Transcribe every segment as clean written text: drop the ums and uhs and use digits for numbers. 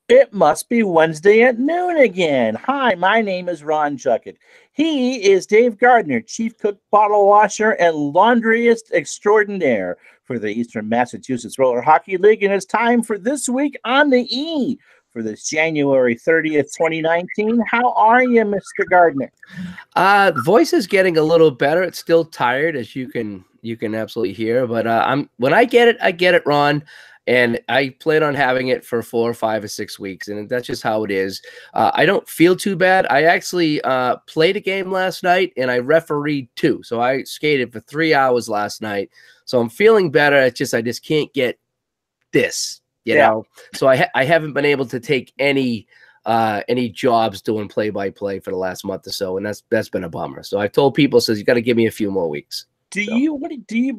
It must be Wednesday at noon again. Hi, my name is Ron Juckett. He is Dave Gardner, chief cook, bottle washer, and laundryist extraordinaire for the Eastern Massachusetts Roller Hockey League. And it's time for This Week on the E for this January 30th, 2019. How are you, Mr. Gardner? Voice is getting a little better. It's still tired, as you can absolutely hear. But when I get it, Ron. And I plan on having it for 4 or 5 or 6 weeks, and that's just how it is. I don't feel too bad. I actually played a game last night, and I refereed 2. So I skated for 3 hours last night. So I'm feeling better. It's just I just can't get this, you know. So I haven't been able to take any jobs doing play-by-play for the last month or so, and that's been a bummer. So I've told people, says you got to give me a few more weeks. Do you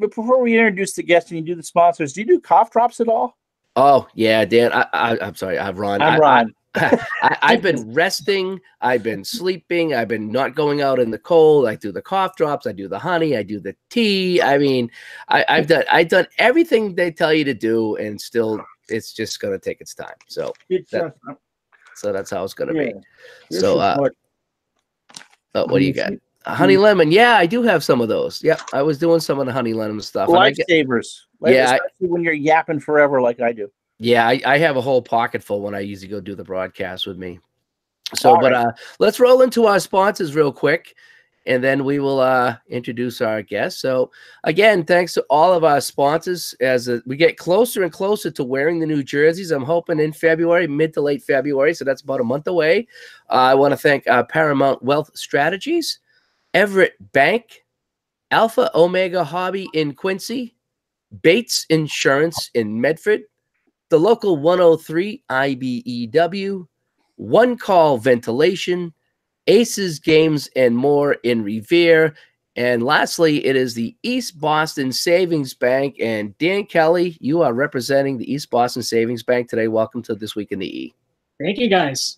before we introduce the guests and you do the sponsors, do you do cough drops at all? Oh yeah, Dan. I'm sorry. I'm Ron. I've been resting. I've been sleeping. I've been not going out in the cold. I do the cough drops. I do the honey. I do the tea. I mean, I've done everything they tell you to do, and still, it's just gonna take its time. So that's how it's gonna be. So what do you got? Honey lemon. Yeah, I do have some of those. Yeah, I was doing some of the honey lemon stuff. Lifesavers. Yeah, especially when you're yapping forever like I do. Yeah, I have a whole pocket full when I usually go do the broadcast with me. So, let's roll into our sponsors real quick, and then we will introduce our guests. So, again, thanks to all of our sponsors. As we get closer and closer to wearing the new jerseys, I'm hoping in February, mid to late February, so that's about a month away. I want to thank Paramount Wealth Strategies, Everett Bank, Alpha Omega Hobby in Quincy, Bates Insurance in Medford, the local 103 IBEW, One Call Ventilation, Aces Games and More in Revere, and lastly, it is the East Boston Savings Bank. And Dan Kelly, you are representing the East Boston Savings Bank today. Welcome to This Week in the E. Thank you, guys.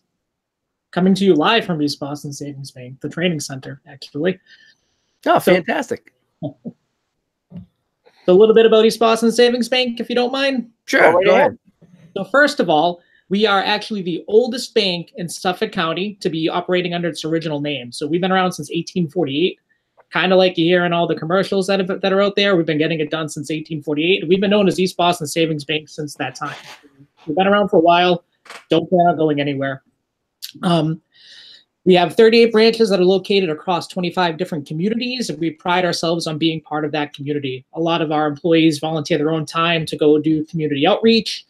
Coming to you live from East Boston Savings Bank, the training center, actually. Oh, fantastic. So a little bit about East Boston Savings Bank, if you don't mind. Sure, go ahead. So first of all, we are actually the oldest bank in Suffolk County to be operating under its original name. So we've been around since 1848. Kind of like you hear in all the commercials that are out there. We've been getting it done since 1848. We've been known as East Boston Savings Bank since that time. We've been around for a while. Don't plan on going anywhere. We have 38 branches that are located across 25 different communities, and we pride ourselves on being part of that community. A lot of our employees volunteer their own time to go do community outreach.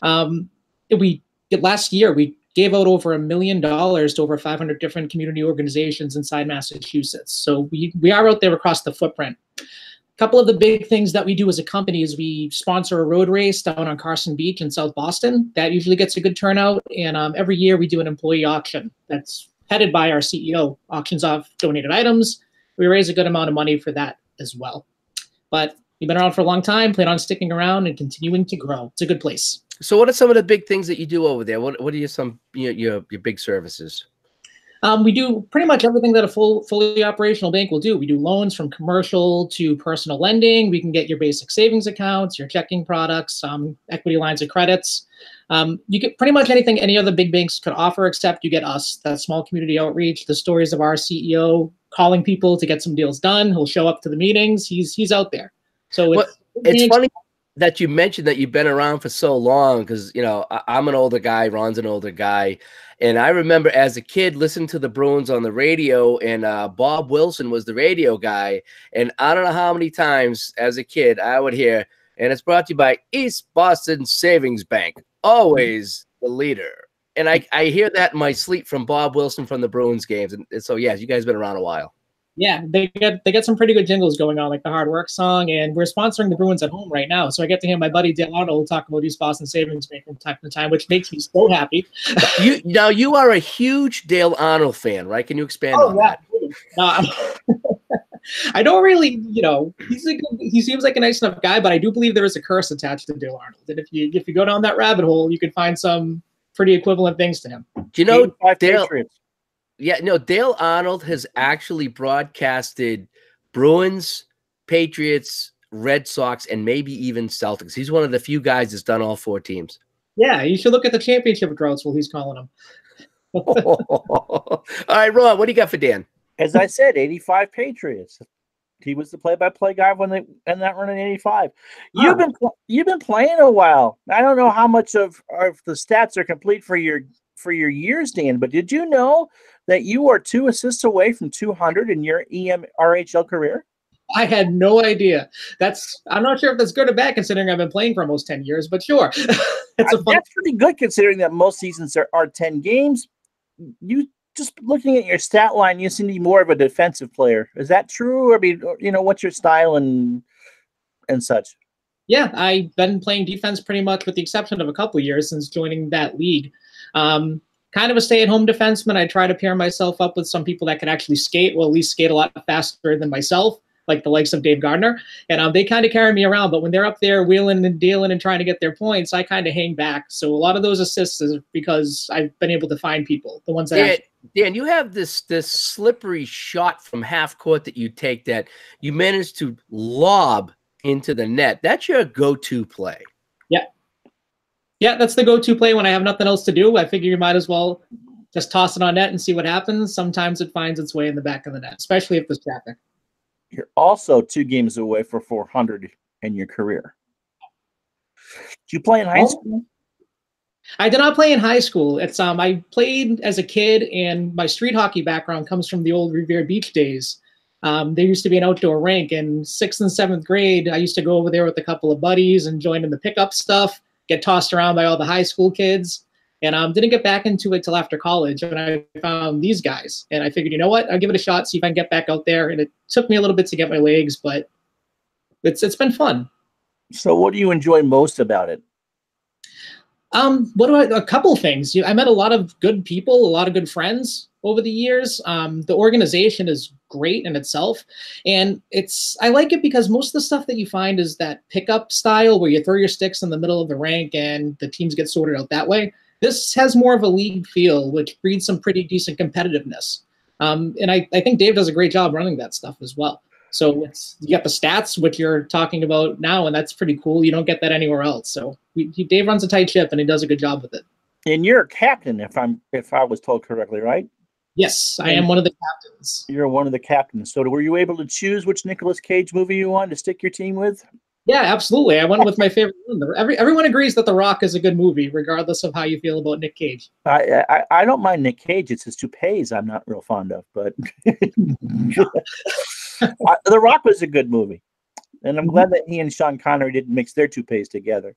Last year, we gave out over $1 million to over 500 different community organizations inside Massachusetts. So we are out there across the footprint. A couple of the big things that we do as a company is we sponsor a road race down on Carson Beach in South Boston. That usually gets a good turnout. And every year we do an employee auction that's headed by our CEO, auctions off donated items. We raise a good amount of money for that as well. But we've been around for a long time, plan on sticking around and continuing to grow. It's a good place. So what are some of the big things that you do over there? What are your big services? We do pretty much everything that a fully operational bank will do. We do loans from commercial to personal lending. We can get your basic savings accounts, your checking products, equity lines of credits. You get pretty much anything any other big banks could offer, except you get us, that small community outreach, the stories of our CEO calling people to get some deals done. He'll show up to the meetings. He's out there. So it's funny that you mentioned that you've been around for so long, because, you know, I'm an older guy, Ron's an older guy. And I remember as a kid listening to the Bruins on the radio, and Bob Wilson was the radio guy. And I don't know how many times as a kid I would hear, and it's brought to you by East Boston Savings Bank, always the leader. And I hear that in my sleep from Bob Wilson from the Bruins games. And so, yeah, you guys have been around a while. Yeah, they get some pretty good jingles going on, like the Hard Work song, and we're sponsoring the Bruins at home right now. So I get to hear my buddy Dale Arnold talk about East Boston Savings Bank from time to time, which makes me so happy. You are a huge Dale Arnold fan, right? Can you expand on that? I don't really, he seems like a nice enough guy, but I do believe there is a curse attached to Dale Arnold. And if you go down that rabbit hole, you can find some pretty equivalent things to him. Do you know Dale? Yeah, no, Dale Arnold has actually broadcasted Bruins, Patriots, Red Sox, and maybe even Celtics. He's one of the few guys that's done all 4 teams. Yeah, you should look at the championship droughts while he's calling them. All right, Ron, what do you got for Dan? As I said, 85 Patriots. He was the play-by-play guy when they and that run in '85. You've been playing a while. I don't know how much of the stats are complete for your years, Dan. But did you know that you are 2 assists away from 200 in your EMRHL career? I had no idea. I'm not sure if that's good or bad considering I've been playing for almost 10 years, but sure. That's pretty good considering that most seasons are 10 games. You just looking at your stat line, you seem to be more of a defensive player. Is that true? I mean, what's your style and such? Yeah, I've been playing defense pretty much with the exception of a couple of years since joining that league. Kind of a stay-at-home defenseman. I try to pair myself up with some people that can actually skate, well, at least skate a lot faster than myself, like the likes of Dave Gardner. And they kind of carry me around. But when they're up there wheeling and dealing and trying to get their points, I kind of hang back. So a lot of those assists is because I've been able to find people, the ones that Dan, you have this slippery shot from half court that you take that you manage to lob into the net. That's your go-to play. Yeah. Yeah, that's the go-to play when I have nothing else to do. I figure you might as well just toss it on net and see what happens. Sometimes it finds its way in the back of the net, especially if there's traffic. You're also 2 games away for 400 in your career. Did you play in high school? I did not play in high school. I played as a kid, and my street hockey background comes from the old Revere Beach days. There used to be an outdoor rink. In 6th and 7th grade, I used to go over there with a couple of buddies and join in the pickup stuff, get tossed around by all the high school kids, and didn't get back into it till after college. And I found these guys, and I figured, you know what, I'll give it a shot, see if I can get back out there. And it took me a little bit to get my legs, but it's been fun. So what do you enjoy most about it? A couple things. I met a lot of good people, a lot of good friends over the years. The organization is great in itself. And I like it because most of the stuff that you find is that pickup style where you throw your sticks in the middle of the rink and the teams get sorted out that way. This has more of a league feel, which breeds some pretty decent competitiveness. And I think Dave does a great job running that stuff as well. So you got the stats, which you're talking about now, and that's pretty cool. You don't get that anywhere else. So Dave runs a tight ship, and he does a good job with it. And you're a captain, if I was told correctly, right? Yes, I am one of the captains. You're one of the captains. So were you able to choose which Nicolas Cage movie you wanted to stick your team with? Yeah, absolutely. I went with my favorite one. Everyone agrees that The Rock is a good movie, regardless of how you feel about Nick Cage. I don't mind Nick Cage. It's his toupees I'm not real fond of, but The Rock was a good movie, and I'm glad that he and Sean Connery didn't mix their toupees together.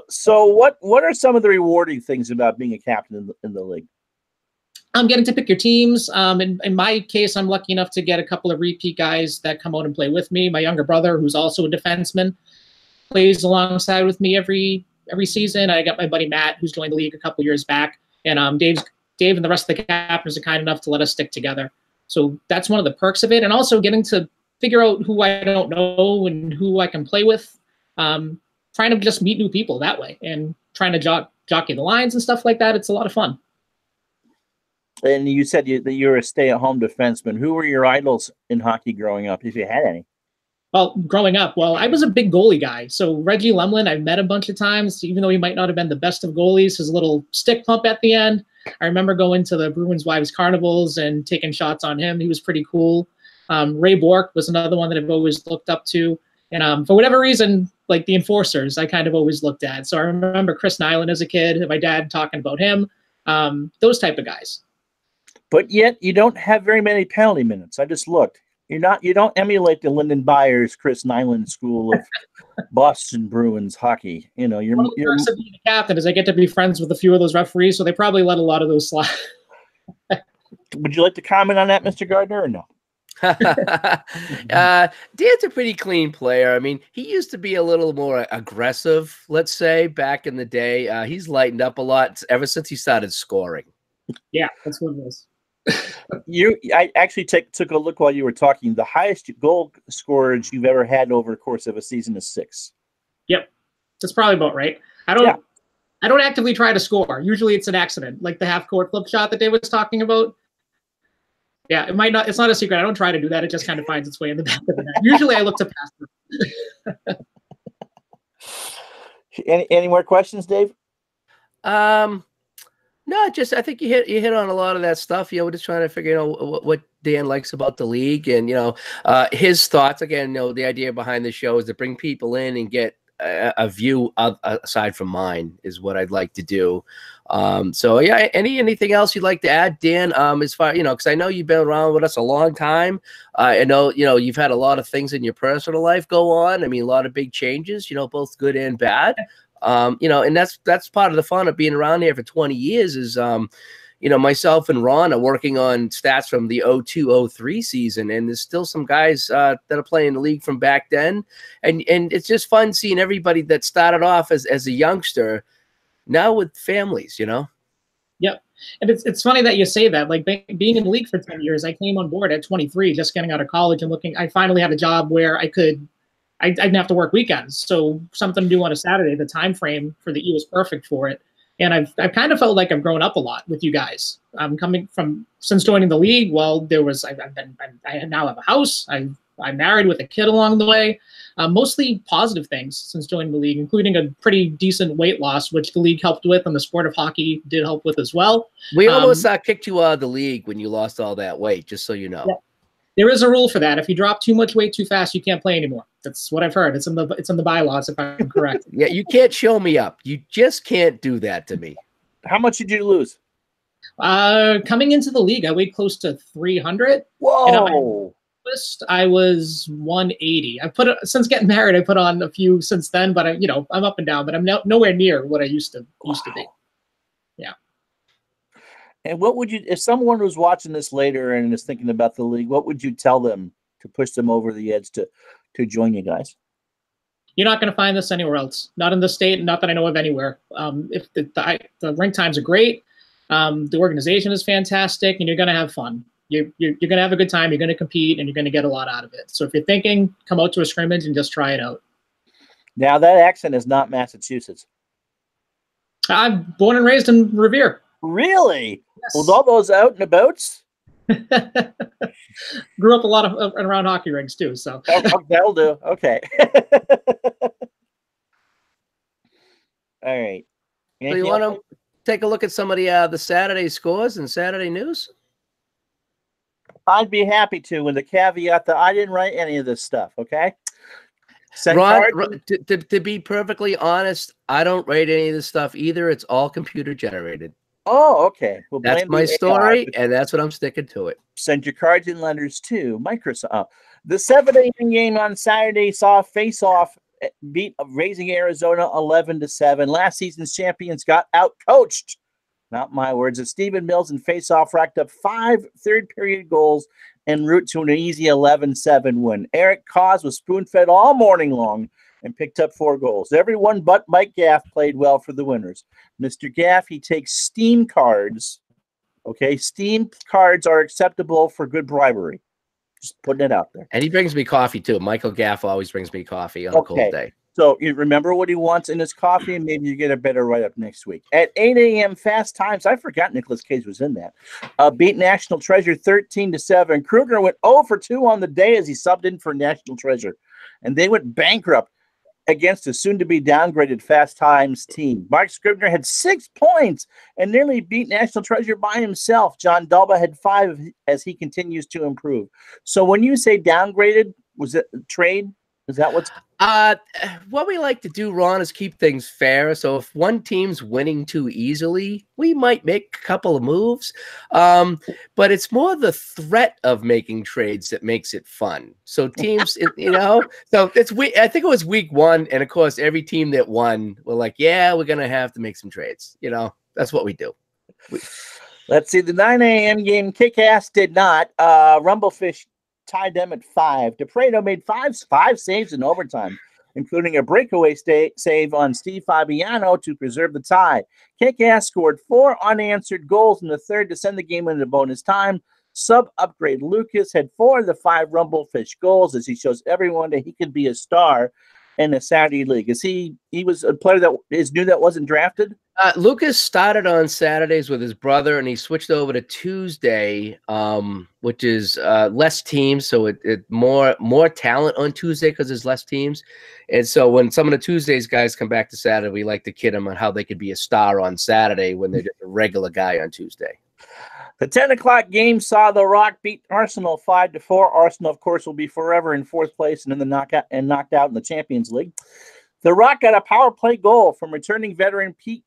So what are some of the rewarding things about being a captain in the league? I'm getting to pick your teams. In my case, I'm lucky enough to get a couple of repeat guys that come out and play with me. My younger brother, who's also a defenseman, plays alongside with me every season. I got my buddy Matt, who's joined the league a couple years back, and Dave and the rest of the captains are kind enough to let us stick together. So that's one of the perks of it, and also getting to figure out who I don't know and who I can play with. Trying to just meet new people that way, and trying to jockey the lines and stuff like that. It's a lot of fun. And you said that you were a stay-at-home defenseman. Who were your idols in hockey growing up, if you had any? Well, growing up, I was a big goalie guy. So Reggie Lemlin, I've met a bunch of times, even though he might not have been the best of goalies. His little stick pump at the end. I remember going to the Bruins Wives Carnivals and taking shots on him. He was pretty cool. Ray Bork was another one that I've always looked up to. And for whatever reason, like the enforcers, I kind of always looked at. So I remember Chris Nyland as a kid, my dad talking about him, those type of guys. But yet you don't have very many penalty minutes. I just looked. You don't emulate the Lyndon Byers, Chris Nyland school of Boston Bruins hockey. One of the perks of being a captain is I get to be friends with a few of those referees, so they probably let a lot of those slide. Would you like to comment on that, Mr. Gardner, or no? Dan's a pretty clean player. I mean, he used to be a little more aggressive, let's say, back in the day. He's lightened up a lot ever since he started scoring. Yeah, that's what it is. I actually took a look while you were talking. The highest goal scorers you've ever had over the course of a season is 6. Yep, that's probably about right. I don't actively try to score. Usually it's an accident, like the half-court flip shot that Dave was talking about. Yeah, it's not a secret. I don't try to do that. It just kind of finds its way in the back of the net. Usually I look to pass it. Any more questions, Dave? No, just I think you hit on a lot of that stuff. We're just trying to figure what Dan likes about the league, and his thoughts. Again, the idea behind the show is to bring people in and get a view aside from mine is what I'd like to do. So yeah, anything else you'd like to add, Dan? As far because I know you've been around with us a long time. I know you've had a lot of things in your personal life go on. I mean, a lot of big changes. Both good and bad. And that's part of the fun of being around here for 20 years is, myself and Ron are working on stats from the 02-03 season, and there's still some guys that are playing the league from back then. And it's just fun seeing everybody that started off as a youngster now with families, Yep. And it's funny that you say that. Like being in the league for 10 years, I came on board at 23, just getting out of college and I finally had a job where I didn't have to work weekends, so something to do on a Saturday. The time frame for the E was perfect for it, and I've kind of felt like I've grown up a lot with you guys. I'm coming from since joining the league. Well, I now have a house. I'm married with a kid along the way. Mostly positive things since joining the league, including a pretty decent weight loss, which the league helped with, and the sport of hockey did help with as well. We almost kicked you out of the league when you lost all that weight. Just so you know. Yeah. There is a rule for that. If you drop too much weight too fast, you can't play anymore. That's what I've heard. It's in the bylaws, if I'm correct. Yeah, you can't show me up. You just can't do that to me. How much did you lose? Coming into the league, I weighed close to 300. Whoa! And on my list, I was 180. Since getting married, I put on a few since then, but I'm up and down, but I'm nowhere near what I used to be. Yeah. And what would you, if someone was watching this later and is thinking about the league, what would you tell them to push them over the edge to join you guys? You're not going to find this anywhere else. Not in the state, not that I know of anywhere. If the rink times are great, the organization is fantastic, and you're going to have fun. You're going to have a good time. You're going to compete, and you're going to get a lot out of it. So if you're thinking, come out to a scrimmage and just try it out. Now that accent is not Massachusetts. I'm born and raised in Revere. Really? Yes. With all those out and abouts? Grew up a lot of around hockey rinks too, so that'll do. Okay. All right. So you want to take a look at some of the Saturday scores and Saturday news? I'd be happy to, with the caveat that I didn't write any of this stuff. Okay. Ron, to be perfectly honest, I don't write any of this stuff either. It's all computer generated. Oh, okay. Well, that's my story, and that's what I'm sticking to it. Send your cards and letters to Microsoft. The 7 a.m. game on Saturday saw face-off beat Raising Arizona 11-7. Last season's champions got out-coached. Not my words. As Stephen Mills in face-off racked up 5 third-period goals en route to an easy 11-7 win. Eric Cause was spoon-fed all morning long and picked up 4 goals. Everyone but Mike Gaff played well for the winners. Mr. Gaff, he takes Steam cards. Okay, Steam cards are acceptable for good bribery. Just putting it out there. And he brings me coffee, too. Michael Gaff always brings me coffee on a cold day. So you remember what he wants in his coffee, and maybe you get a better write-up next week. At 8 a.m. Fast Times, I forgot Nicolas Cage was in that. Beat National Treasure 13-7. Kruger went 0 for 2 on the day as he subbed in for National Treasure. And they went bankrupt against a soon-to-be downgraded Fast Times team. Mark Scribner had 6 points and nearly beat National Treasure by himself. John Dalba had 5 as he continues to improve. So when you say downgraded, was it trade? Is that what's... What we like to do, Ron, is keep things fair. So if one team's winning too easily, we might make a couple of moves. But it's more the threat of making trades that makes it fun. So teams, so it's I think it was week 1. And of course, every team that won were like, yeah, we're going to have to make some trades. That's what we do. Let's see. The 9 a.m. game, Kick-Ass did not. Rumblefish tied them at 5. DePreto made five saves in overtime, including a breakaway save on Steve Fabiano to preserve the tie. Kick-Ass scored 4 unanswered goals in the third to send the game into bonus time. Sub-upgrade Lucas had 4 of the 5 Rumblefish goals as he shows everyone that he could be a star in the Saturday League. He was a player that is new that wasn't drafted? Lucas started on Saturdays with his brother, and he switched over to Tuesday, which is less teams, so it more talent on Tuesday because there's less teams. And so when some of the Tuesdays guys come back to Saturday, we like to kid them on how they could be a star on Saturday when they're just a regular guy on Tuesday. The 10 o'clock game saw the Rock beat Arsenal 5-4. Arsenal, of course, will be forever in fourth place and in the knocked out in the Champions League. The Rock got a power play goal from returning veteran Pete.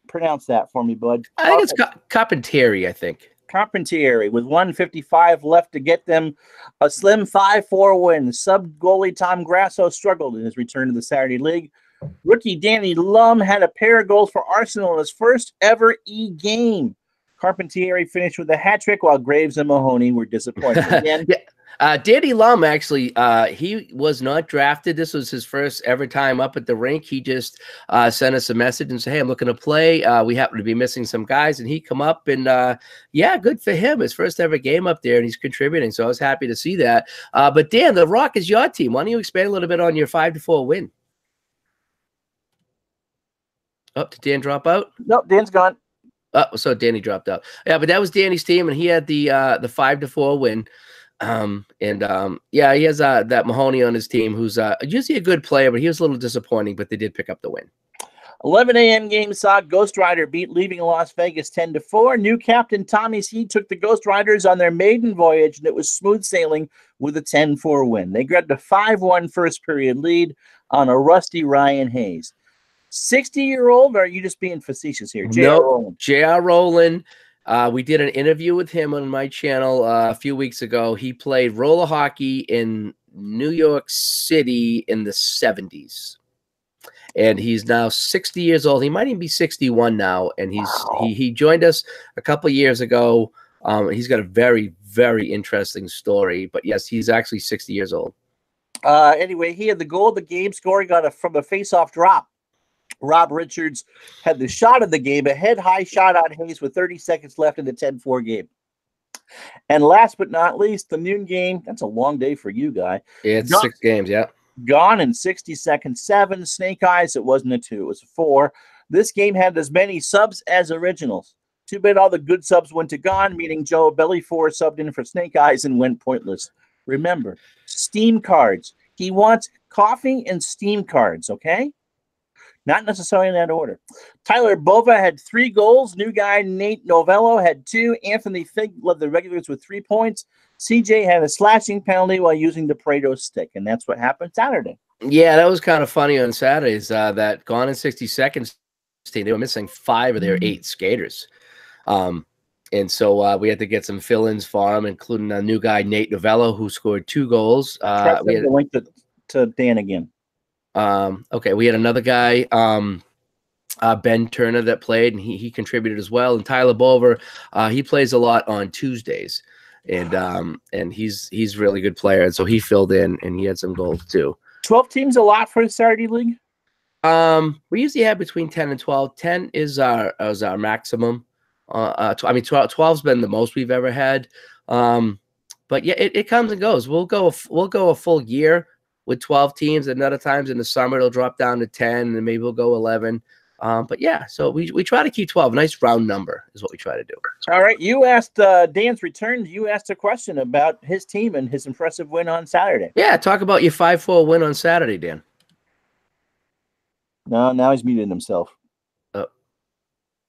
Pronounce that for me, bud. I think it's Carpentieri, I think. Carpentieri with 1:55 left to get them a slim 5-4 win. Sub goalie Tom Grasso struggled in his return to the Saturday League. Rookie Danny Lum had a pair of goals for Arsenal in his first ever E game. Carpentieri finished with a hat trick while Graves and Mahoney were disappointed. Again, Danny Lum, actually, he was not drafted. This was his first ever time up at the rink. He just sent us a message and said, hey, I'm looking to play. We happen to be missing some guys. And he come up and, yeah, good for him. His first ever game up there, and he's contributing. So I was happy to see that. But, Dan, the Rock is your team. Why don't you expand a little bit on your 5-4 win? Oh, did Dan drop out? Nope, Dan's gone. Oh, so Danny dropped out. Yeah, but that was Danny's team, and he had the 5-4 win. Yeah, he has that Mahoney on his team, who's usually a good player, but he was a little disappointing, but they did pick up the win. 11 a.m. game saw Ghost Rider beat Leaving Las Vegas 10-4. New captain Tommy C took the Ghost Riders on their maiden voyage, and it was smooth sailing with a 10-4 win. They grabbed a 5-1 first period lead on a rusty Ryan Hayes. 60-year-old, or are you just being facetious here? J.R. Rowland. We did an interview with him on my channel a few weeks ago. He played roller hockey in New York City in the 70s. And he's now 60 years old. He might even be 61 now. And he joined us a couple of years ago. He's got a very, very interesting story. But, yes, he's actually 60 years old. Anyway, he had the goal of the game, scoring from a face-off drop. Rob Richards had the shot of the game, a head-high shot on Hayes with 30 seconds left in the 10-4 game. And last but not least, the noon game. That's a long day for you, guy. Yeah, it's 6 games, yeah. Gone in 60 seconds, 7. Snake Eyes, it wasn't a 2, it was a 4. This game had as many subs as originals. Too bad all the good subs went to gone, meaning Joe Belly 4 subbed in for Snake Eyes and went pointless. Remember, Steam cards. He wants coffee and Steam cards, okay? Not necessarily in that order. Tyler Bova had 3 goals. New guy Nate Novello had 2. Anthony Fig led the regulars with 3 points. CJ had a slashing penalty while using the Pareto stick, and that's what happened Saturday. Yeah, that was kind of funny on Saturdays. That gone in 60 seconds team, they were missing 5 of their 8 skaters. And so we had to get some fill-ins for them, including a new guy, Nate Novello, who scored 2 goals. We had to link to Dan again. Okay, we had another guy, Ben Turner, that played, and he contributed as well. And Tyler Bover, he plays a lot on Tuesdays, and he's really good player, and so he filled in, and he had some goals too. 12 teams a lot for the Saturday League? We usually have between 10 and 12. 10 is our maximum. I mean, 12's been the most we've ever had. But yeah, it comes and goes. We'll go a full year with 12 teams. And other times in the summer, it'll drop down to 10, and maybe we'll go 11. But yeah, so we try to keep 12. A nice round number is what we try to do. All right. You asked Dan's return. You asked a question about his team and his impressive win on Saturday. Yeah, talk about your 5-4 win on Saturday, Dan. No, now he's muted himself. Oh.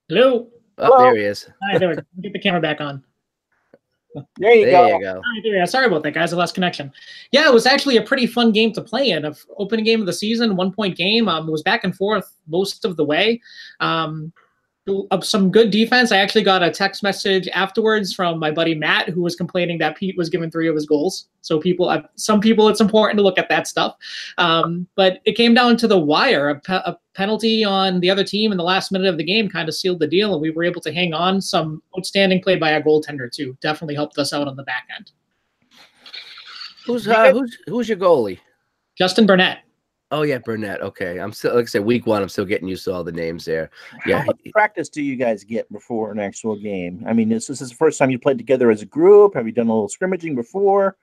Hello. Oh, there he is. Hi, there we go. Get the camera back on. There you go. Hi, there. Sorry about that, guys. I lost connection. Yeah, it was actually a pretty fun game to play in. Opening game of the season, 1-point game. It was back and forth most of the way. Some good defense. I actually got a text message afterwards from my buddy Matt, who was complaining that Pete was given 3 of his goals. So some people, it's important to look at that stuff. But it came down to the wire. A penalty on the other team in the last minute of the game kind of sealed the deal, and we were able to hang on. Some outstanding play by our goaltender too. Definitely helped us out on the back end. Who's your goalie? Justin Burnett. Oh yeah, Burnett. Okay, I'm still, like I said, week 1. I'm still getting used to all the names there. Yeah. How much practice do you guys get before an actual game? I mean, is this the first time you played together as a group? Have you done a little scrimmaging before?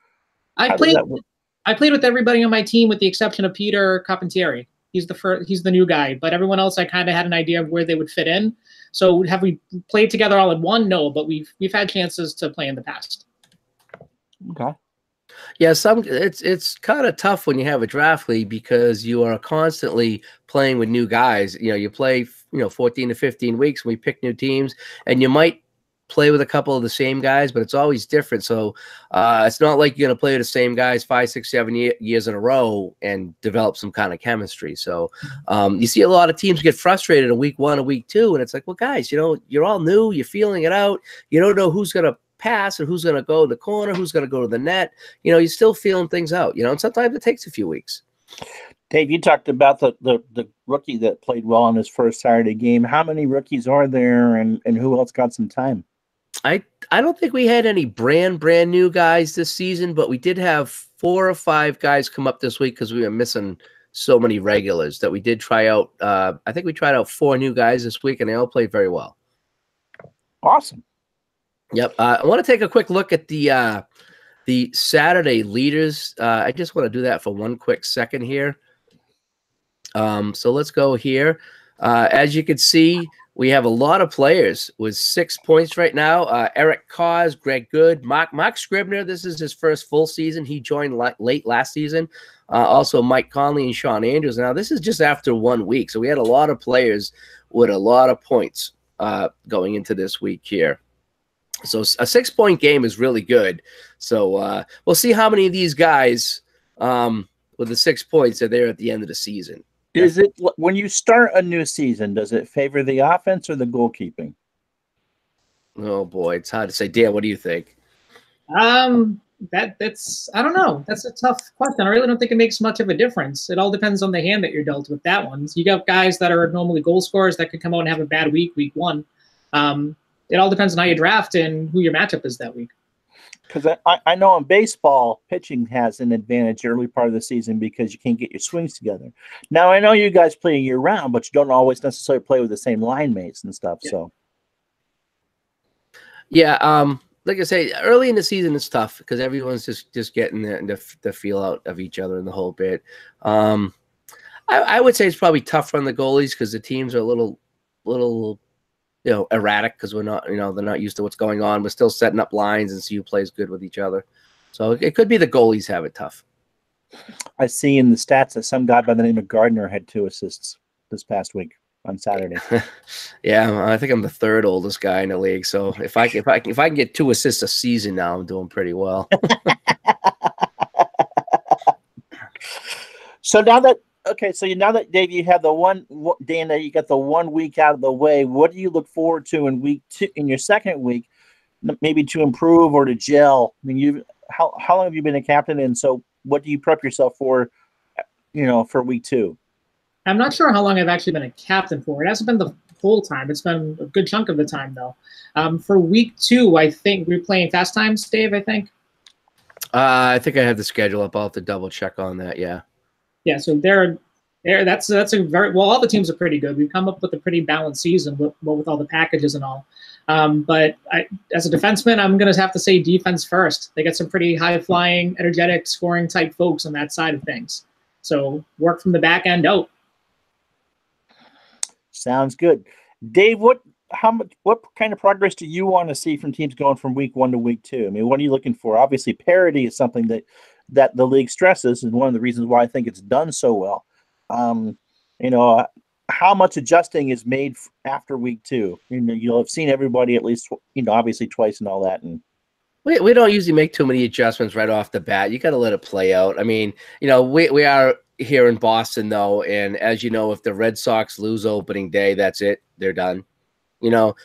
I played with everybody on my team with the exception of Peter Carpentieri. He's the new guy, but everyone else I kind of had an idea of where they would fit in. So have we played together all in one? No, but we've had chances to play in the past. Okay. Yeah, it's kind of tough when you have a draft league because you are constantly playing with new guys. You play 14 to 15 weeks. We pick new teams, and you might play with a couple of the same guys, but it's always different. So it's not like you're going to play with the same guys 5, 6, 7 years in a row and develop some kind of chemistry. So you see a lot of teams get frustrated in week 1 or week 2, and it's like, well, guys, you're all new. You're feeling it out. You don't know who's going to pass or who's going to go to the corner, who's going to go to the net. You're still feeling things out, and sometimes it takes a few weeks. Dave, you talked about the rookie that played well in his first Saturday game. How many rookies are there, and who else got some time? I don't think we had any brand new guys this season, but we did have 4 or 5 guys come up this week because we were missing so many regulars that we did try out. I think we tried out 4 new guys this week, and they all played very well. Awesome. Yep. I want to take a quick look at the Saturday leaders. I just want to do that for one quick second here. So let's go here. As you can see, we have a lot of players with 6 points right now. Eric Cause, Greg Good, Mark Scribner. This is his first full season. He joined late last season. Also Mike Conley and Sean Andrews. Now, this is just after 1 week. So we had a lot of players with a lot of points going into this week here. So a 6-point game is really good. So we'll see how many of these guys with the 6 points are there at the end of the season. Is it when you start a new season, does it favor the offense or the goalkeeping? Oh boy, it's hard to say. Dan, what do you think? That's I don't know. That's a tough question. I really don't think it makes much of a difference. It all depends on the hand that you're dealt with that one. So you got guys that are normally goal scorers that could come out and have a bad week 1. It all depends on how you draft and who your matchup is that week. Because I know in baseball, pitching has an advantage early part of the season because you can't get your swings together. Now, I know you guys play year-round, but you don't always necessarily play with the same line mates and stuff. Yeah. So, yeah, like I say, early in the season it's tough because everyone's just getting the feel out of each other in the whole bit. I would say it's probably tougher on the goalies because the teams are a little erratic because we're not, they're not used to what's going on. We're still setting up lines and see who plays good with each other. So it could be the goalies have it tough. I see in the stats that some guy by the name of Gardner had 2 assists this past week on Saturday. Yeah, I think I'm the 3rd oldest guy in the league. So if I can get 2 assists a season now, I'm doing pretty well. So now that Dave, you have Dana, you got the 1 week out of the way. What do you look forward to in week 2, in your second week, maybe to improve or to gel? I mean, how long have you been a captain, and so what do you prep yourself for, for week 2? I'm not sure how long I've actually been a captain for. It hasn't been the whole time. It's been a good chunk of the time though. For week 2, I think we're playing Fast Times, Dave. I think I have the schedule up. I'll have to double check on that. Yeah. Yeah, so that's a very well. All the teams are pretty good. We've come up with a pretty balanced season with all the packages and all. But as a defenseman, I'm going to have to say defense first. They got some pretty high flying, energetic, scoring type folks on that side of things. So work from the back end out. Sounds good, Dave. What kind of progress do you want to see from teams going from week 1 to week 2? I mean, what are you looking for? Obviously, parity is something that the league stresses, and one of the reasons why I think it's done so well. How much adjusting is made after week 2? You'll have seen everybody at least, obviously twice and all that. And we don't usually make too many adjustments right off the bat. You got to let it play out. I mean, we are here in Boston though, and as you know, if the Red Sox lose opening day, that's it. They're done.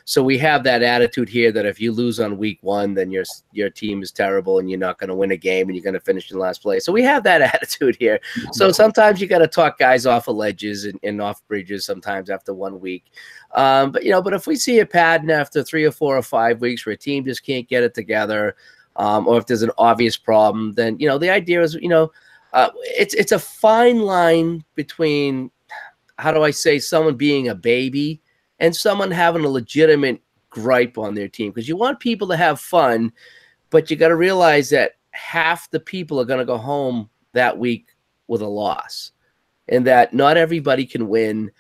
So we have that attitude here that if you lose on week 1, then your team is terrible and you're not going to win a game and you're going to finish in last place. So we have that attitude here. So sometimes you got to talk guys off of ledges and off bridges sometimes after 1 week. But if we see a pattern after 3 or 4 or 5 weeks where a team just can't get it together, or if there's an obvious problem, then, the idea is, it's a fine line between, how do I say, someone being a baby and someone having a legitimate gripe on their team, because you want people to have fun, but you got to realize that half the people are going to go home that week with a loss. and that not everybody can win,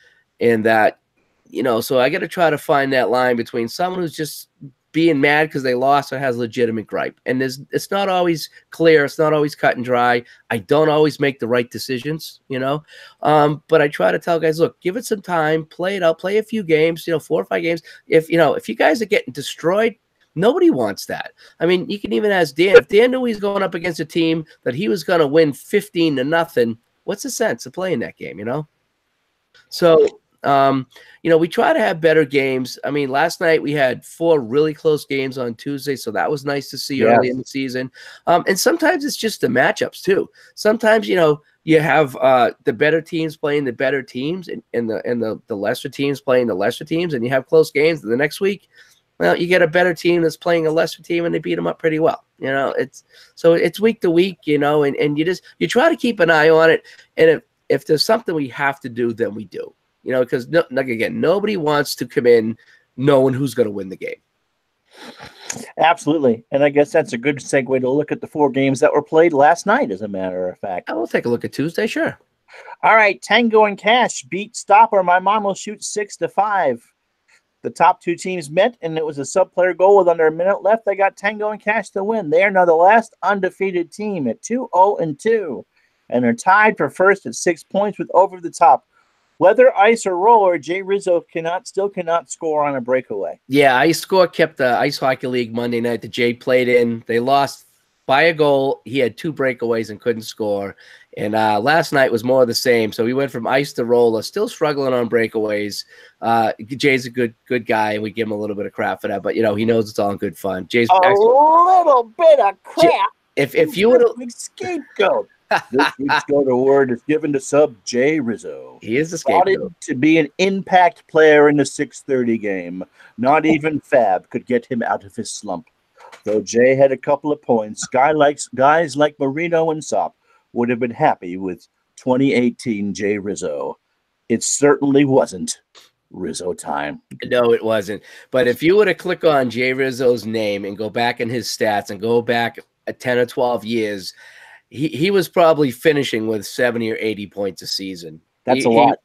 and that, you know, so I got to try to find that line between someone who's just being mad because they lost or has legitimate gripe. And it's not always clear. It's not always cut and dry. I don't always make the right decisions, you know. But I try to tell guys, look, give it some time, play it out, play a few games, you know, 4 or 5 games. If you guys are getting destroyed, nobody wants that. I mean, you can even ask Dan. If Dan knew he's going up against a team that he was going to win 15-0, what's the sense of playing that game, you know? So, you know, we try to have better games. I mean, last night we had 4 really close games on Tuesday, so that was nice to see early in the season. And sometimes it's just the matchups too. Sometimes, you know, you have the better teams playing the better teams, and the lesser teams playing the lesser teams, and you have close games. And the next week, well, you get a better team that's playing a lesser team, and they beat them up pretty well. You know, it's week to week, you know, and you try to keep an eye on it. And if there's something we have to do, then we do. You know, because again, nobody wants to come in knowing who's going to win the game. Absolutely. And I guess that's a good segue to look at the 4 games that were played last night, as a matter of fact. I will take a look at Tuesday, sure. All right, Tango and Cash beat Stopper. My Mom Will Shoot 6-5. The top 2 teams met, and it was a sub-player goal with under a minute left. They got Tango and Cash to win. They are now the last undefeated team at 2-0-2, and are tied for first at 6 points with Over the Top. Whether ice or roller, Jay Rizzo still cannot score on a breakaway. Yeah, Ice Score kept the Ice Hockey League Monday night that Jay played in. They lost by a goal. He had 2 breakaways and couldn't score. And last night was more of the same. So we went from ice to roller, still struggling on breakaways. Jay's a good guy, and we give him a little bit of crap for that. But, you know, he knows it's all in good fun. Jay's little bit of crap. If you would have scapegoat. This week's go-to word is given to sub Jay Rizzo. He is the scapegoat. To be an impact player in the 6:30 game. Not even Fab could get him out of his slump. Though Jay had a couple of points, guys like Marino and Sop would have been happy with 2018 Jay Rizzo. It certainly wasn't Rizzo time. No, it wasn't. But if you were to click on Jay Rizzo's name and go back in his stats and go back 10 or 12 years, he was probably finishing with 70 or 80 points a season. That's a lot.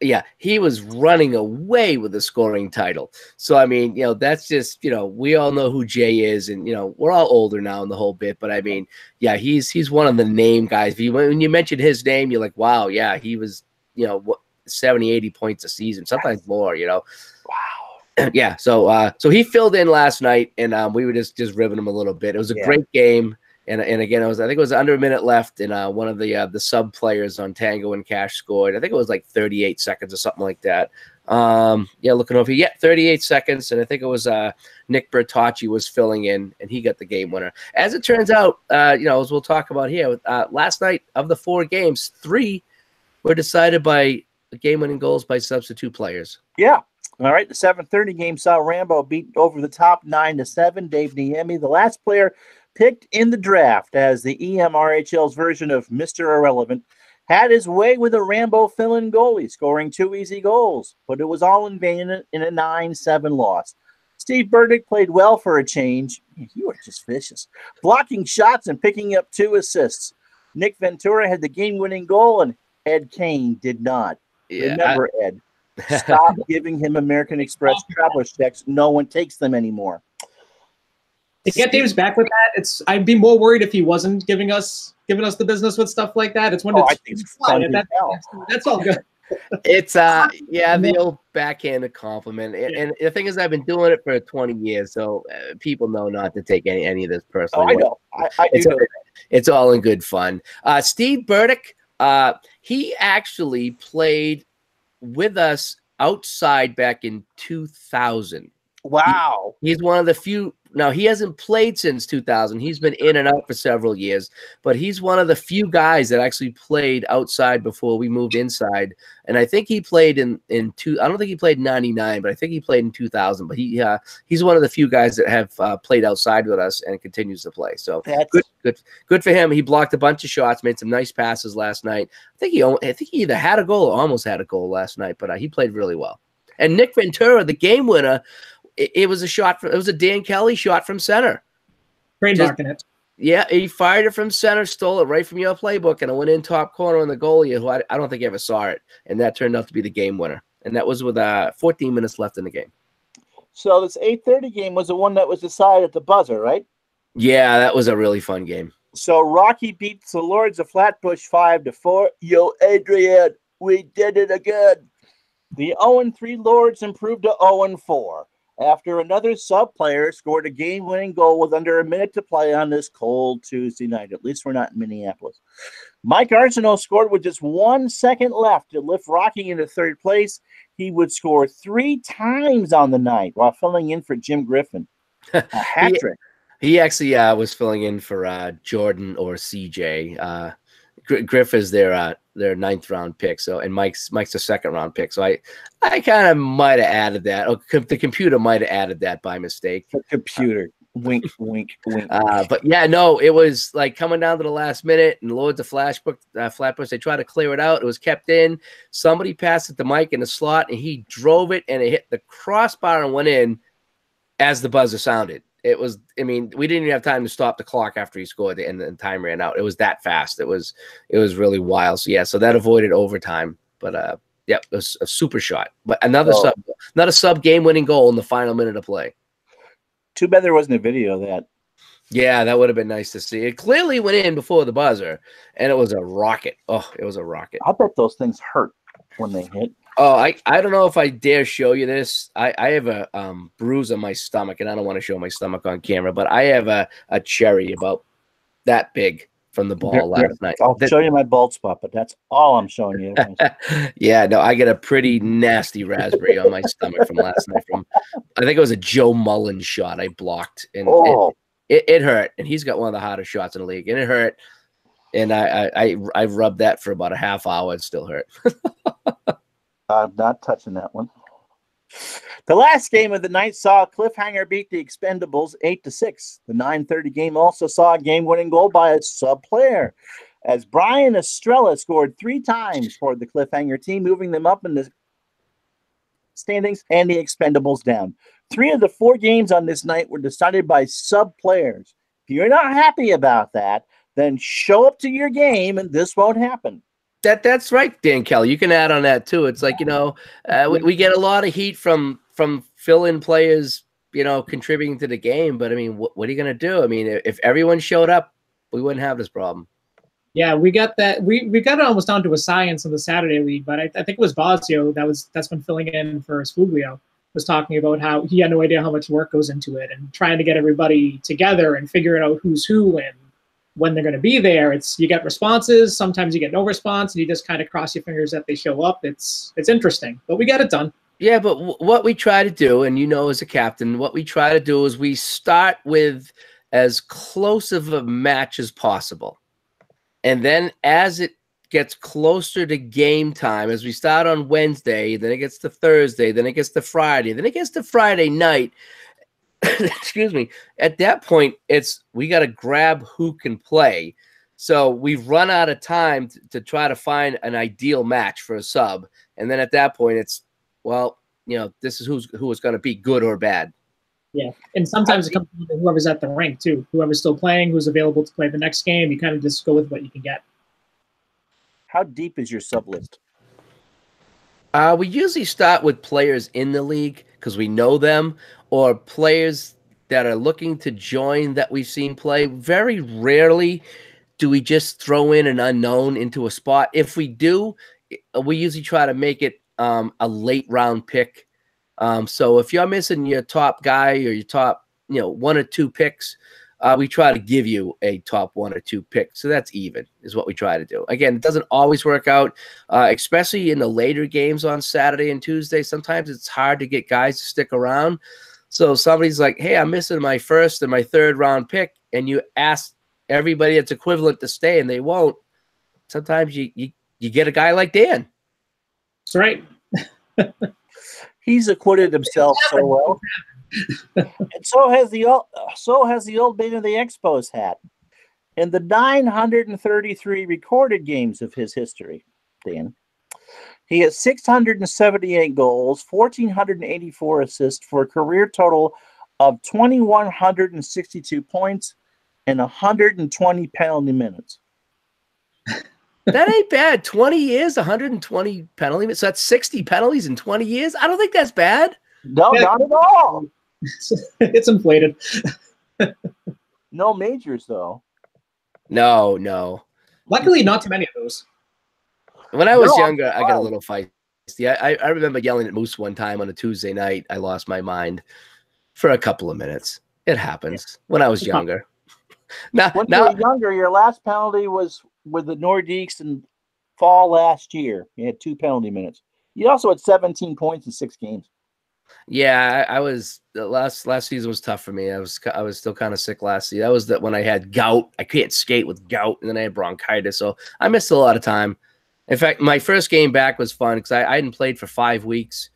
Yeah, he was running away with the scoring title. So, I mean, you know, that's just, you know, we all know who Jay is, and, you know, we're all older now in the whole bit. But, I mean, yeah, he's one of the name guys. When you mention his name, you're like, wow, yeah, he was, you know, 70, 80 points a season, sometimes more, you know. Wow. Yeah, so he filled in last night, and we were just ribbing him a little bit. It was a great game. And again, I think it was under a minute left, and one of the sub players on Tango and Cash scored. I think it was like 38 seconds or something like that. Yeah, looking over here, 38 seconds, and I think it was Nick Bertocci was filling in, and he got the game winner. As it turns out, you know, as we'll talk about here, last night of the 4 games, 3 were decided by game-winning goals by substitute players. Yeah. All right, the 7:30 game saw Rambo beat Over the Top 9-7. Dave Niemi, the last player picked in the draft as the EMRHL's version of Mr. Irrelevant, had his way with a Rambo fill-in goalie, scoring 2 easy goals, but it was all in vain in a 9-7 loss. Steve Burdick played well for a change. You are just vicious. Blocking shots and picking up 2 assists. Nick Ventura had the game-winning goal, and Ed Kane did not. Yeah, remember, Ed, stop giving him American Express traveler's checks. No one takes them anymore. To get Dave's back with that, I'd be more worried if he wasn't giving us the business with stuff like that. It's when I think it's fun. That's all good. It's the old backhanded compliment, and the thing is, I've been doing it for 20 years, so people know not to take any of this personally. I know. I do. It's all in good fun. Steve Burdick, he actually played with us outside back in 2000. Wow. He's one of the few. Now, he hasn't played since 2000. He's been in and out for several years, but he's one of the few guys that actually played outside before we moved inside. And I think he played in I don't think he played in 99, but I think he played in 2000. But he's one of the few guys that have played outside with us and continues to play. So good for him. He blocked a bunch of shots, made some nice passes last night. I think he either had a goal or almost had a goal last night, but he played really well. And Nick Ventura, the game winner, it was a shot. It was a Dan Kelly shot from center. Trademarking it. Yeah, he fired it from center, stole it right from your playbook, and it went in top corner on the goalie, who I don't think ever saw it, and that turned out to be the game winner. And that was with 14 minutes left in the game. So this 8:30 game was the one that was decided at the buzzer, right? Yeah, that was a really fun game. So Rocky beats the Lords of Flatbush 5-4. Yo, Adrian, we did it again. The 0-3 Lords improved to 0-4 after another sub-player scored a game-winning goal with under a minute to play on this cold Tuesday night. At least we're not in Minneapolis. Mike Arsenault scored with just 1 second left to lift Rocky into third place. He would score 3 times on the night while filling in for Jim Griffin. A hat trick. He actually was filling in for Jordan or CJ. Griff is their 9th round pick, so and Mike's the 2nd round pick. So I kind of might have added that. Oh, the computer might have added that by mistake. The computer. Wink, wink, wink. But yeah, no, it was like coming down to the last minute, and Lords of Flatbush, they tried to clear it out. It was kept in. Somebody passed it to Mike in the slot, and he drove it, and it hit the crossbar and went in as the buzzer sounded. It was, I mean, we didn't even have time to stop the clock after he scored and the time ran out. It was that fast. It was really wild. So yeah, so that avoided overtime. But yeah, it was a super shot. But another sub game-winning goal in the final minute of play. Too bad there wasn't a video of that. Yeah, that would have been nice to see. It clearly went in before the buzzer, and it was a rocket. Oh, it was a rocket. I bet those things hurt when they hit. Oh, I don't know if I dare show you this. I have a bruise on my stomach, and I don't want to show my stomach on camera, but I have a cherry about that big from the ball last night. I'll show you my bald spot, but that's all I'm showing you. Yeah, no, I get a pretty nasty raspberry on my stomach from last night. I think it was a Joe Mullen shot I blocked, and it hurt. And he's got one of the hardest shots in the league, and it hurt. And I rubbed that for about a half hour. It still hurt. I'm not touching that one. The last game of the night saw Cliffhanger beat the Expendables 8-6. The 9:30 game also saw a game-winning goal by a sub-player, as Brian Estrella scored 3 times for the Cliffhanger team, moving them up in the standings and the Expendables down. 3 of the 4 games on this night were decided by sub-players. If you're not happy about that, then show up to your game and this won't happen. That's right, Dan Kelly. You can add on that too. It's like, we get a lot of heat from fill-in players, contributing to the game. But I mean, what are you going to do? I mean, if everyone showed up, we wouldn't have this problem. Yeah, we got that. We got it almost down to a science in the Saturday league, but I think it was Bosio that's been filling in for Spuglio, was talking about how he had no idea how much work goes into it and trying to get everybody together and figuring out who's who and when they're going to be there. You get responses, sometimes you get no response, and you just kind of cross your fingers that they show up. It's interesting, but we got it done. Yeah, but what we try to do, and as a captain, what we try to do is we start with as close of a match as possible. And then as it gets closer to game time, as we start on Wednesday, then it gets to Thursday, then it gets to Friday, then it gets to Friday night, excuse me, at that point, we got to grab who can play. So we've run out of time to try to find an ideal match for a sub. And then at that point, this is who is going to be good or bad. Yeah. And sometimes it comes down to whoever's at the rink too. Whoever's still playing, who's available to play the next game, you kind of just go with what you can get. How deep is your sub list? We usually start with players in the league because we know them, or players that are looking to join that we've seen play. Very rarely do we just throw in an unknown into a spot. If we do, we usually try to make it a late round pick. So if you're missing your top guy or your top, 1 or 2 picks, we try to give you a top 1 or 2 pick. So that's even is what we try to do. Again, it doesn't always work out, especially in the later games on Saturday and Tuesday. Sometimes it's hard to get guys to stick around. So somebody's like, hey, I'm missing my 1st and my 3rd round pick. And you ask everybody that's equivalent to stay and they won't. Sometimes you get a guy like Dan. That's right. He's acquitted himself so well. And so has the old man of the Expos hat. In the 933 recorded games of his history, Dan, he has 678 goals, 1,484 assists for a career total of 2,162 points and 120 penalty minutes. That ain't bad. 20 years, 120 penalty minutes. So that's 60 penalties in 20 years. I don't think that's bad. No, not at all. It's inflated. No majors, though. No. Luckily, not too many of those. When I was younger, I got a little feisty. I remember yelling at Moose one time on a Tuesday night. I lost my mind for a couple of minutes. It happens when I was younger. Now, when you were younger, your last penalty was with the Nordiques in fall last year. You had 2 penalty minutes. You also had 17 points in 6 games. Yeah, I was the last season was tough for me. I was still kind of sick last season. That was when I had gout. I can't skate with gout, and then I had bronchitis, so I missed a lot of time. In fact, my first game back was fun because I hadn't played for 5 weeks.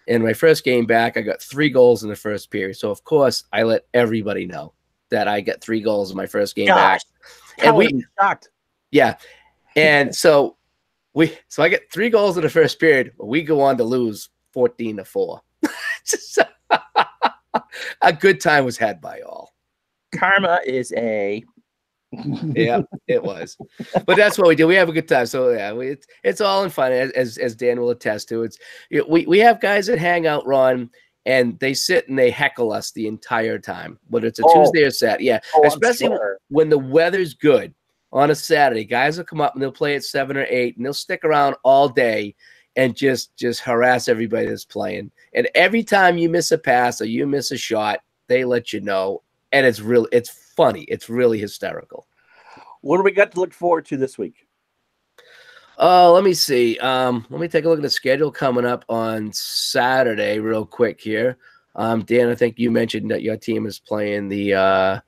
In my first game back, I got 3 goals in the first period. So of course, I let everybody know that I got 3 goals in my first game back. And we shocked. Yeah, and so I get 3 goals in the first period. We go on to lose 14-4. A good time was had by all. Karma is a yeah, it was, but that's what we do. We have a good time. So yeah, it's all in fun, as Dan will attest to. We have guys that hang out, Ron, and they sit and they heckle us the entire time, whether it's a Tuesday or Saturday. Yeah, especially when the weather's good on a Saturday. Guys will come up and they'll play at 7 or 8, and they'll stick around all day and just harass everybody that's playing. And every time you miss a pass or you miss a shot, they let you know. And it's funny. It's really hysterical. What do we got to look forward to this week? Let me see. Let me take a look at the schedule coming up on Saturday real quick here. Dan, I think you mentioned that your team is playing the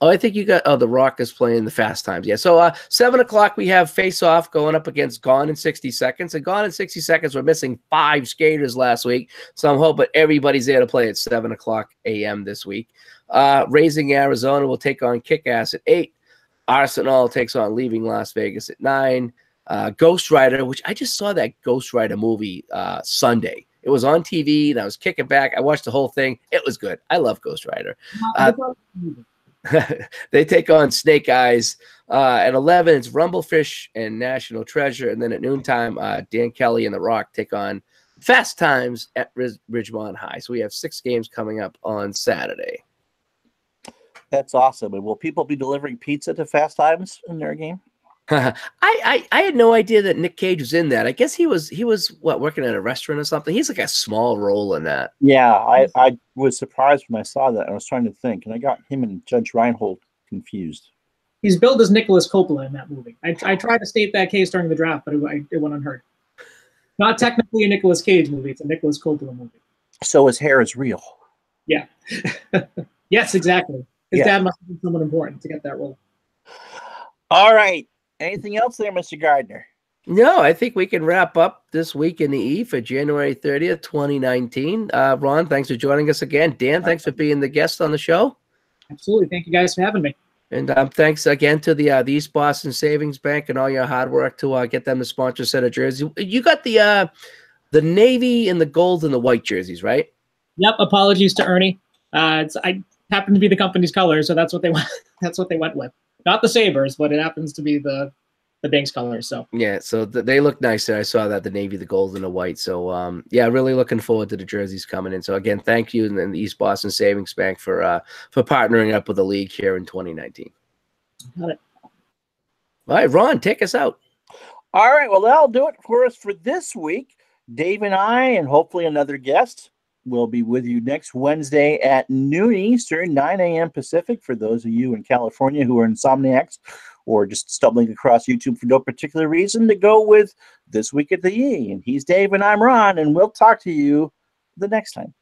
I think you got the Rock is playing the Fast Times. Yeah. So 7 o'clock we have Face Off going up against Gone in 60 Seconds. And Gone in 60 Seconds, we're missing 5 skaters last week. So I'm hoping everybody's there to play at 7 o'clock a.m. this week. Raising Arizona will take on Kick-Ass at 8. Arsenal takes on Leaving Las Vegas at 9. Ghost Rider, which I just saw that Ghost Rider movie Sunday. It was on TV and I was kicking back. I watched the whole thing. It was good. I love Ghost Rider. They take on Snake Eyes. At 11, it's Rumblefish and National Treasure. And then at noontime, Dan Kelly and The Rock take on Fast Times at Ridgemont High. So we have 6 games coming up on Saturday. That's awesome. And will people be delivering pizza to Fast Times in their game? I had no idea that Nick Cage was in that. I guess he was working at a restaurant or something. He's like a small role in that. Yeah, I was surprised when I saw that. I was trying to think, and I got him and Judge Reinhold confused. He's billed as Nicholas Coppola in that movie. I tried to state that case during the draft, but it went unheard. Not technically a Nicolas Cage movie. It's a Nicholas Coppola movie. So his hair is real. Yeah. Yes, exactly. His dad must have been someone important to get that role. All right. Anything else there, Mr. Gardner? No, I think we can wrap up this week in the E for January 30th, 2019. Ron, thanks for joining us again. Dan, thanks for being the guest on the show. Absolutely. Thank you guys for having me. And thanks again to the East Boston Savings Bank and all your hard work to get them to sponsor a set of jerseys. You got the navy and the gold and the white jerseys, right? Yep. Apologies to Ernie. I happen to be the company's color, so that's what they went. That's what they went with. Not the Sabres, but it happens to be the bank's colors. So yeah, so they look nice there. I saw that, the navy, the gold, and the white. So yeah, really looking forward to the jerseys coming in. So again, thank you and the East Boston Savings Bank for partnering up with the league here in 2019. Got it. All right, Ron, take us out. All right, well, that'll do it for us for this week. Dave and I, and hopefully another guest, will be with you next Wednesday at noon Eastern, 9 a.m. Pacific, for those of you in California who are insomniacs or just stumbling across YouTube for no particular reason to go with This Week at the E. And he's Dave and I'm Ron, and we'll talk to you the next time.